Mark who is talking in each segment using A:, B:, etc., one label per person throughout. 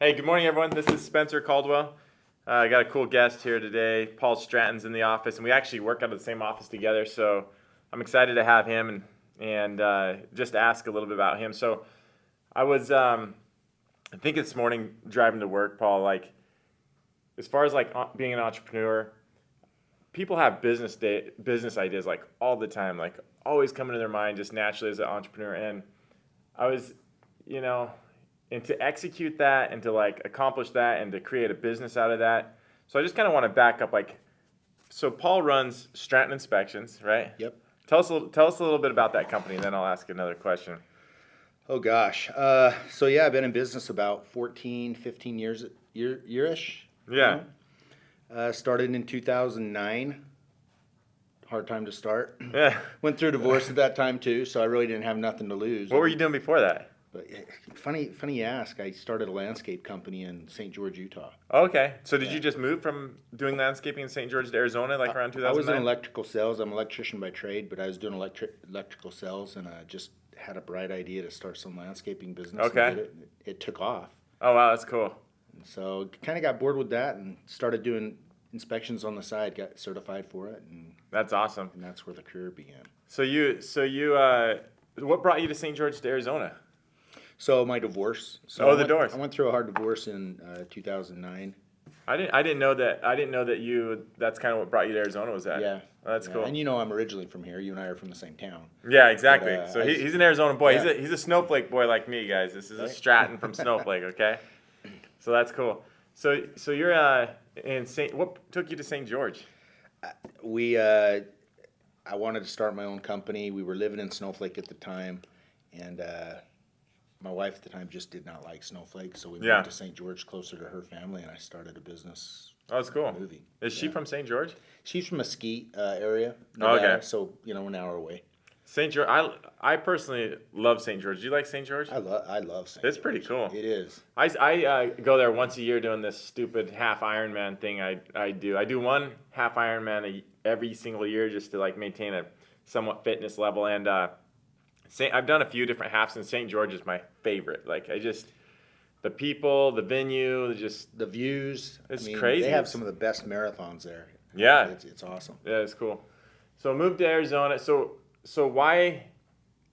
A: Hey, good morning, everyone. This is Spencer Caldwell. I got a cool guest here today. Paul Stratton's in the office, and we actually work out of the same office together. So I'm excited to have him and just ask a little bit about him. So I was, I think this morning driving to work, Paul. Like, as far as being an entrepreneur, people have business ideas like all the time, like always coming to their mind just naturally as an entrepreneur. And I was, and to execute that and to accomplish that and to create a business out of that. So I just kind of want to back up. So Paul runs Stratton Inspections, right?
B: Yep.
A: Tell us a little bit about that company, and then I'll ask another question.
B: Oh gosh. So yeah, I've been in business about 14, 15 years, year-ish.
A: Yeah.
B: Started in 2009. Hard time to start.
A: Yeah.
B: Went through divorce at that time too, so I really didn't have nothing to lose.
A: What were you doing before that?
B: But funny you ask. I started a landscape company in St. George, Utah.
A: Okay. So did you just move from doing landscaping in St. George to Arizona around 2009?
B: I was in electrical sales. I'm an electrician by trade, but I was doing electrical sales, and I just had a bright idea to start some landscaping business.
A: Okay.
B: And it took off.
A: Oh, wow. That's cool.
B: And so kind of got bored with that and started doing inspections on the side, got certified for it. And
A: that's awesome.
B: And that's where the career began.
A: So what brought you to St. George to Arizona?
B: So my divorce. So
A: the divorce.
B: I went through a hard divorce in 2009.
A: I didn't know that that's kind of what brought you to Arizona, was that?
B: Yeah.
A: Oh, that's cool.
B: And I'm originally from here. You and I are from the same town.
A: Yeah, exactly.
B: But,
A: so he's an Arizona boy.
B: Yeah.
A: He's a Snowflake boy like me, guys. This is a Stratton from Snowflake, okay? So that's cool. So you're in what took you to St. George?
B: I wanted to start my own company. We were living in Snowflake at the time, and my wife at the time just did not like Snowflake, so we moved to St. George, closer to her family, and I started a business.
A: Oh, that's cool.
B: Moving.
A: Is she from St. George?
B: She's from Mesquite area,
A: Nevada,
B: okay. So we're an hour away.
A: St. George. I personally love St. George. Do you like St. George?
B: I love St.
A: It's
B: George.
A: pretty cool.
B: It is.
A: I go there once a year doing this stupid half Ironman thing. I do one half Ironman every single year just to maintain a somewhat fitness level. And I've done a few different halves, and St. George is my favorite. The people, the venue, just
B: the views.
A: It's crazy.
B: They have some of the best marathons there.
A: Yeah,
B: it's awesome.
A: Yeah, it's cool. So moved to Arizona. So why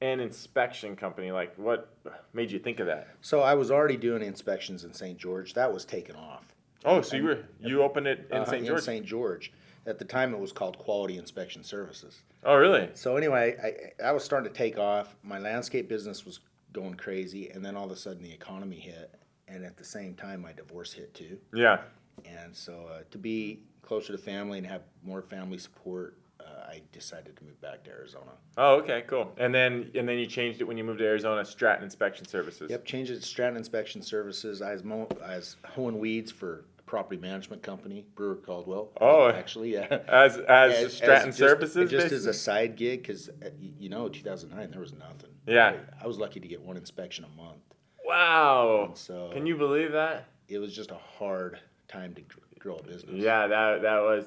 A: an inspection company? What made you think of that?
B: So I was already doing inspections in St. George. That was taken off.
A: Oh, so you opened it in St. George?
B: In St. George. At the time, it was called Quality Inspection Services.
A: Oh, really?
B: So anyway, I was starting to take off. My landscape business was going crazy, and then all of a sudden the economy hit, and at the same time my divorce hit too.
A: Yeah.
B: And so to be closer to family and have more family support, I decided to move back to Arizona.
A: Oh, okay, cool. And then you changed it when you moved to Arizona, Stratton Inspection Services.
B: Yep, changed it to Stratton Inspection Services. I was hoeing weeds for a property management company, Brewer Caldwell.
A: Oh,
B: actually, yeah.
A: As Stratton Services,
B: just as a side gig, because 2009 there was nothing.
A: Yeah.
B: I was lucky to get one inspection a month.
A: Wow.
B: And so
A: can you believe that?
B: It was just a hard time to grow a business.
A: Yeah,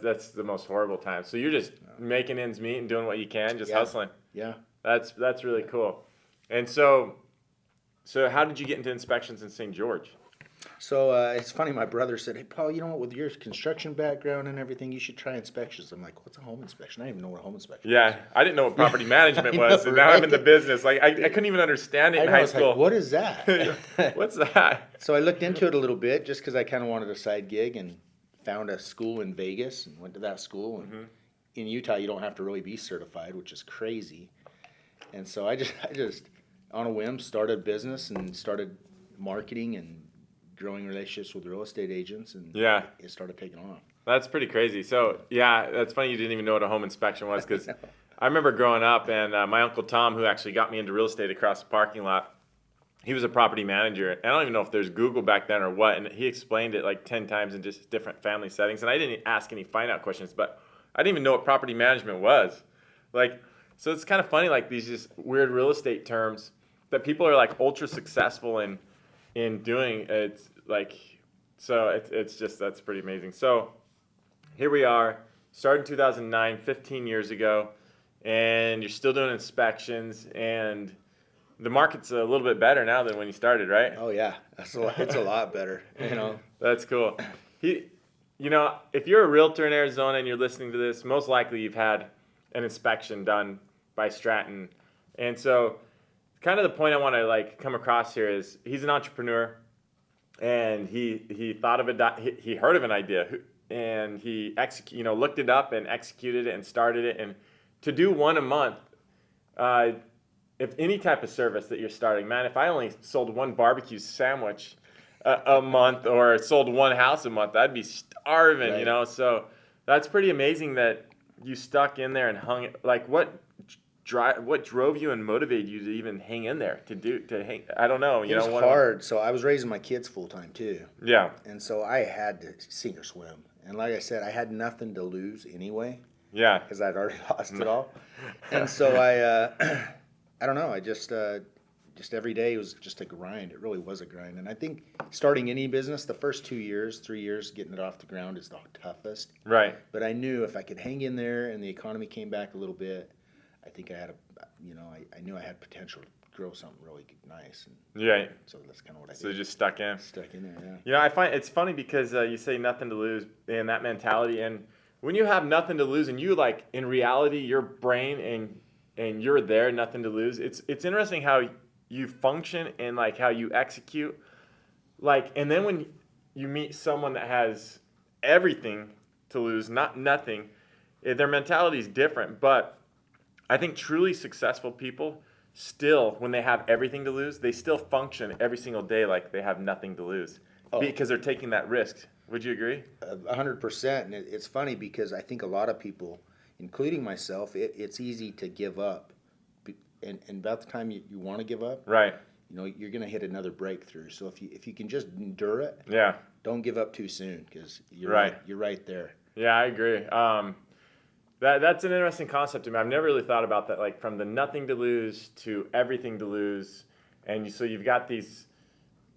A: that's the most horrible time. So you're just making ends meet and doing what you can, just hustling.
B: Yeah.
A: That's really cool. And so how did you get into inspections in St. George?
B: So it's funny, my brother said, "Hey, Paul, with your construction background and everything, you should try inspections." I'm like, "What's a home inspection? I didn't even know what a home inspection was."
A: Yeah, I didn't know what property management was, and now I'm in the business. I couldn't even understand it in high school.
B: What is that?
A: What's that?
B: So I looked into it a little bit just because I kind of wanted a side gig, and found a school in Vegas and went to that school. And in Utah, you don't have to really be certified, which is crazy. And so I just on a whim started a business and started marketing and growing relationships with real estate agents, and it started taking off.
A: That's pretty crazy. So yeah, that's funny you didn't even know what a home inspection was, because I remember growing up, and my Uncle Tom, who actually got me into real estate across the parking lot, he was a property manager. And I don't even know if there's Google back then or what, and he explained it 10 times in just different family settings. And I didn't ask any find out questions, but I didn't even know what property management was. So it's kind of funny, these just weird real estate terms that people are ultra successful in doing. It's that's pretty amazing. So here we are, started in 2009, 15 years ago, and you're still doing inspections. And the market's a little bit better now than when you started, right?
B: Oh yeah, it's a lot better.
A: That's cool. If you're a realtor in Arizona and you're listening to this, most likely you've had an inspection done by Stratton. And so kind of the point I want to like come across here is he's an entrepreneur, and he thought of he heard of an idea, and he looked it up and executed it and started it. And to do one a month, if any type of service that you're starting, man, if I only sold one barbecue sandwich a month or sold one house a month, I'd be starving,
B: Right.
A: So that's pretty amazing that you stuck in there and hung it. Like what drove you and motivated you to even hang in there I don't know,
B: It was hard. So I was raising my kids full time too,
A: Yeah.
B: and so I had to sink or swim. And like I said, I had nothing to lose anyway
A: Yeah.
B: because I'd already lost it all. And so I don't know. I just every day was just a grind. It really was a grind. And I think starting any business, the first 2 years, 3 years, getting it off the ground is the toughest.
A: Right.
B: But I knew if I could hang in there and the economy came back a little bit, I think I had I knew I had potential to grow something really nice. And
A: Right.
B: so that's kind of what I
A: So you
B: did.
A: just stuck in.
B: Stuck in there, yeah.
A: I find it's funny because you say nothing to lose and that mentality. And when you have nothing to lose and you like in reality, your brain and you're there, nothing to lose. It's interesting how you function and like how you execute. Like, and then when you meet someone that has everything to lose, not nothing, their mentality is different. But I think truly successful people still, when they have everything to lose, they still function every single day like they have nothing to lose because they're taking that risk. Would you agree?
B: 100%. And it's funny because I think a lot of people, including myself, it's easy to give up. And about the time you want to give up,
A: Right.
B: You're going to hit another breakthrough. So if you can just endure it,
A: Yeah.
B: don't give up too soon because
A: Right.
B: You're right there.
A: Yeah, I agree. That's an interesting concept to me. I've never really thought about that, like from the nothing to lose to everything to lose. And so you've got these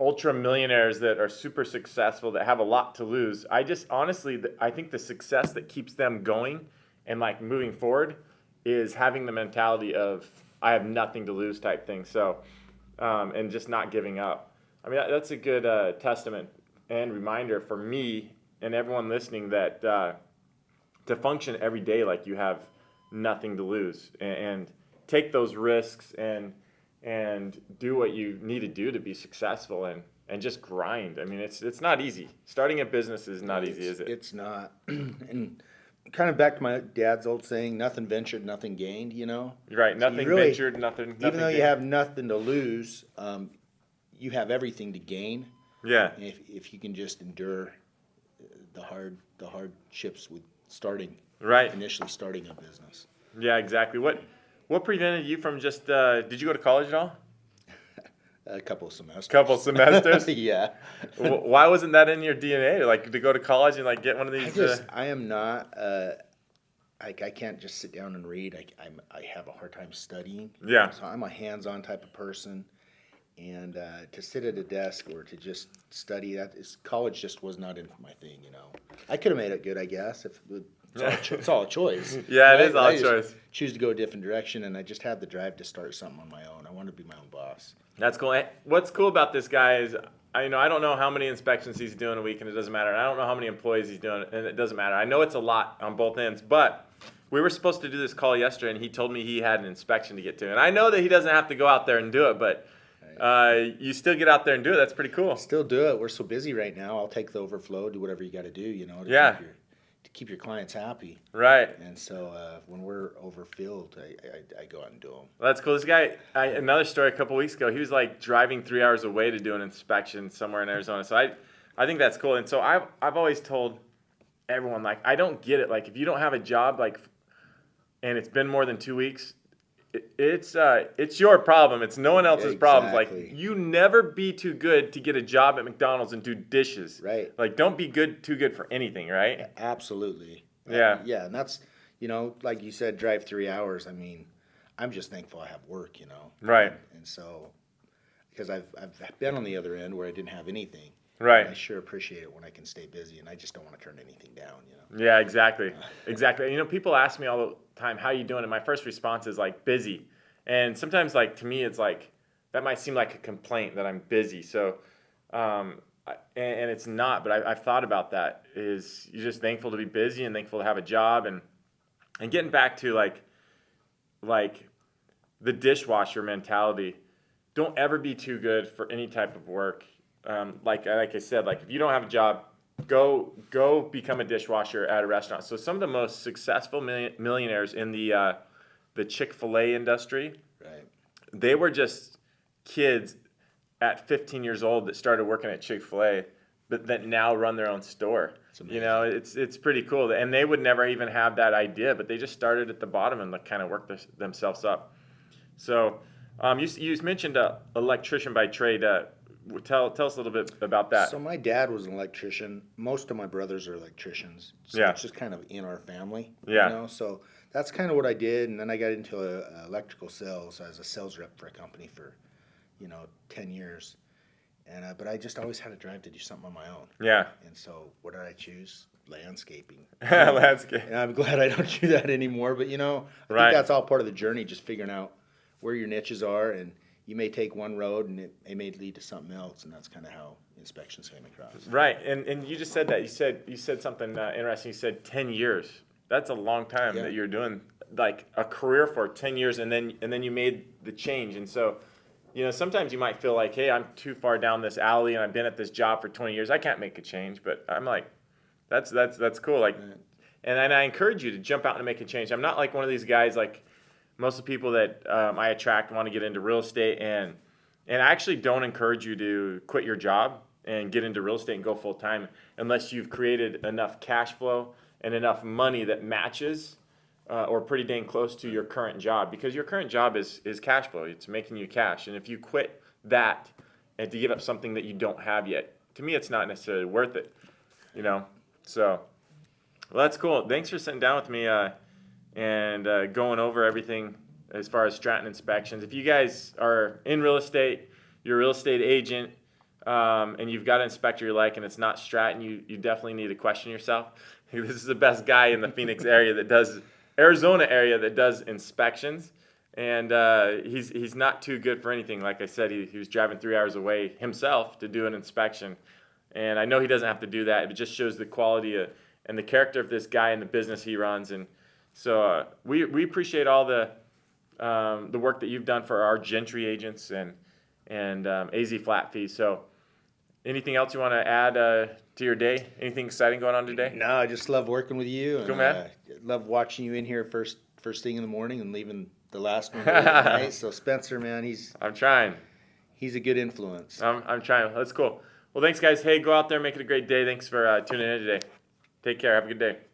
A: ultra millionaires that are super successful that have a lot to lose. I just honestly, I think the success that keeps them going and like moving forward is having the mentality of I have nothing to lose type thing. So, and just not giving up. I mean, that's a good testament and reminder for me and everyone listening that to function every day like you have nothing to lose and take those risks and do what you need to do to be successful and just grind. I mean, it's not easy. Starting a business is not easy, is it?
B: It's not. And kind of back to my dad's old saying, nothing ventured, nothing gained,
A: You're right.
B: So
A: Nothing
B: you really,
A: ventured, nothing
B: even though you
A: gained.
B: have nothing to lose, you have everything to gain.
A: Yeah.
B: If you can just endure the hardships with
A: Right.
B: initially starting a business.
A: Yeah, exactly. What prevented you from just did you go to college at all?
B: A couple of semesters.
A: Couple semesters?
B: Yeah.
A: Why wasn't that in your DNA? Like to go to college and like get one of these
B: I am not I can't just sit down and read. I have a hard time studying.
A: Yeah.
B: So I'm a hands-on type of person. And to sit at a desk or to just study, college just was not in my thing, I could have made it good, I guess. If it's all a choice.
A: Yeah, it
B: Right?
A: is all
B: I
A: a
B: just
A: choice.
B: choose to go a different direction, and I just have the drive to start something on my own. I want to be my own boss.
A: That's cool. What's cool about this guy is, I don't know how many inspections he's doing a week, and it doesn't matter. I don't know how many employees he's doing, and it doesn't matter. I know it's a lot on both ends, but we were supposed to do this call yesterday, and he told me he had an inspection to get to. And I know that he doesn't have to go out there and do it, but you still get out there and do it. That's pretty cool.
B: Still do it. We're so busy right now. I'll take the overflow, do whatever you got to do,
A: Yeah.
B: to keep your clients happy.
A: Right.
B: And so when we're overfilled, I go out and do them.
A: Well, that's cool. This guy, another story a couple weeks ago, he was like driving 3 hours away to do an inspection somewhere in Arizona. So I think that's cool. And so I've always told everyone, like, I don't get it. Like, if you don't have a job, like, and it's been more than 2 weeks, it's your problem. It's no one else's problem. Like,
B: Exactly.
A: you never be too good to get a job at McDonald's and do dishes.
B: Right.
A: Like, don't be too good for anything, right?
B: Absolutely.
A: Yeah.
B: Yeah, and that's, like you said, drive 3 hours. I mean, I'm just thankful I have work,
A: Right.
B: And so, because I've been on the other end where I didn't have anything.
A: Right.
B: I sure appreciate it when I can stay busy, and I just don't want to turn anything down,
A: Yeah, exactly. Exactly. People ask me all the time, how you doing? And my first response is like busy. And sometimes like to me it's like that might seem like a complaint that I'm busy. So, and it's not, but I've thought about that. Is you're just thankful to be busy and thankful to have a job, and getting back to like the dishwasher mentality. Don't ever be too good for any type of work. Like I said, like if you don't have a job, go become a dishwasher at a restaurant. So some of the most successful millionaires in the Chick-fil-A industry,
B: Right.
A: they were just kids at 15 years old that started working at Chick-fil-A, but that now run their own store. You know, it's pretty cool, and they would never even have that idea, but they just started at the bottom and kind of worked themselves up. So, you mentioned electrician by trade. Tell us a little bit about that.
B: So my dad was an electrician. Most of my brothers are electricians. So
A: Yeah.
B: it's just kind of in our family.
A: Yeah.
B: You know? So that's kind of what I did. And then I got into electrical sales. I was a sales rep for a company for, 10 years. And but I just always had a drive to do something on my own.
A: Yeah.
B: And so what did I choose? Landscaping.
A: Landscape.
B: And I'm glad I don't do that anymore. But, I
A: Right.
B: think that's all part of the journey, just figuring out where your niches are. And you may take one road and it may lead to something else. And that's kind of how inspections came across.
A: Right, and you just said that. You said something interesting. You said 10 years. That's a long time
B: Yeah.
A: that you're doing like a career for 10 years, and then you made the change. And so, sometimes you might feel like, hey, I'm too far down this alley, and I've been at this job for 20 years. I can't make a change. But I'm like, that's cool. Like, and I encourage you to jump out and make a change. I'm not like one of these guys like most of the people that I attract want to get into real estate, and I actually don't encourage you to quit your job and get into real estate and go full time unless you've created enough cash flow and enough money that matches or pretty dang close to your current job, because your current job is cash flow. It's making you cash, and if you quit that and to give up something that you don't have yet, to me it's not necessarily worth it. So well, that's cool. Thanks for sitting down with me and going over everything as far as Stratton inspections. If you guys are in real estate, you're a real estate agent, and you've got an inspector you like and it's not Stratton, you definitely need to question yourself. This is the best guy in the Phoenix Arizona area that does inspections, and he's not too good for anything. Like I said, he was driving 3 hours away himself to do an inspection, and I know he doesn't have to do that. It just shows the quality and the character of this guy and the business he runs. And so we appreciate all the work that you've done for our Gentry agents and AZ flat fees. So anything else you want to add to your day? Anything exciting going on today?
B: No, I just love working with you. And,
A: Cool, man.
B: Love watching you in here first thing in the morning and leaving the last one late at night. So Spencer, man,
A: I'm trying.
B: he's a good influence.
A: I'm trying. That's cool. Well, thanks, guys. Hey, go out there, make it a great day. Thanks for tuning in today. Take care. Have a good day.